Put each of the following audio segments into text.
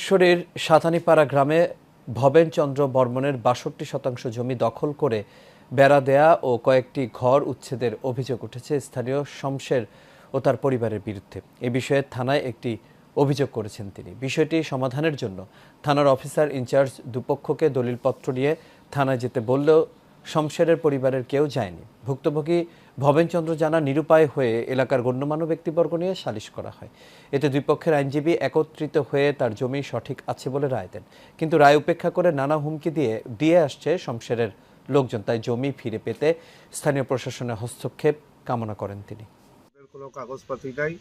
ঈশ্বরের সাতানীপাড়া গ্রামে ভবেনচন্দ্র বর্মনের ৬২% জমি দখল করে বেড়া দেয়া ও কয়েকটি ঘর উচ্ছেদের অভিযোগ উঠেছে স্থানীয় শমশের ও তার পরিবারের বিরুদ্ধে। এ বিষয়ে থানায় একটি অভিযোগ করেছেন তিনি। বিষয়টি সমাধানের জন্য থানার অফিসার ইনচার্জ দুপক্ষকে দলিলপত্র নিয়ে থানায় যেতে বললেও শমশেরের পরিবারের কেউ যায়নি। ভুক্তভোগী ভবেনচন্দ্র জানা নিরুপায় হয়ে এলাকার গণ্যমান্য ব্যক্তিবর্গ নিয়ে সালিশ করা হয়। এতে দুই পক্ষের আইনজীবী একত্রিত হয়ে তার জমি সঠিক আছে বলে রায় দেন, কিন্তু রায় উপেক্ষা করে নানা হুমকি দিয়ে আসছে শমশেরের লোকজন। তাই জমি ফিরে পেতে স্থানীয় প্রশাসনের হস্তক্ষেপ কামনা করেন তিনি। কোনো কাগজপাতি নাই,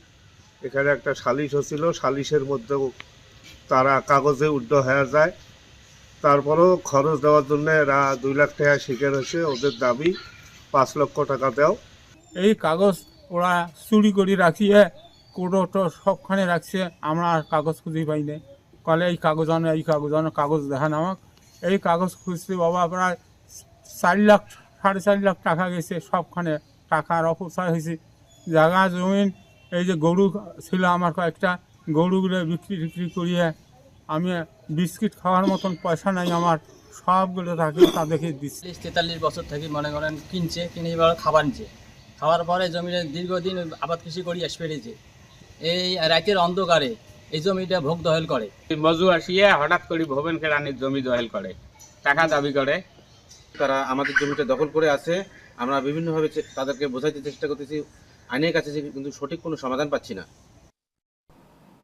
এখানে একটা সালিশ হচ্ছিল, সালিশের মধ্যেও তারা কাগজে উদ্ধ হয়ে যায়। তারপরেও খরচ দেওয়ার জন্য এরা 2 লাখ টাকা শিকার হয়েছে। ওদের দাবি 5 লক্ষ টাকা দাও। এই কাগজ ওরা চুরি করে রাখিয়ে কোটো সবখানে রাখছে, আমরা আর কাগজ খুঁজে পাই না। কলে এই কাগজ আনো, এই কাগজ আনো, কাগজ দেখান আমাক। এই কাগজ খুঁজতে বাবা প্রায় 4 লাখ 4.5 লাখ টাকা গেছে, সবখানে টাকার অপচয় হয়েছে। জায়গা জমিন, এই যে গরু ছিল আমার কয়েকটা, গরুগুলো বিক্রি করিয়ে আমি বিস্কিট খাওয়ার মতন পয়সা নাই আমার, সবগুলো তাদেরকে দিচ্ছি। 43 বছর থেকে মনে করেন কিনে এবার খাবার নিচ্ছে, খাওয়ার পরে জমিটা দীর্ঘদিন আবাদ কৃষি করি পেরেছে। এই রাতের অন্ধকারে এই জমিটা ভোগ দখল করে। মজু আসিয়ে হঠাৎ করে ভবেন কেরানির জমি দখল করে, টাকা দাবি করে। তারা আমাদের জমিটা দখল করে আছে। আমরা বিভিন্নভাবে তাদেরকে বোঝাইতে চেষ্টা করতেছি, আইনের কাছে কিন্তু সঠিক কোনো সমাধান পাচ্ছি না।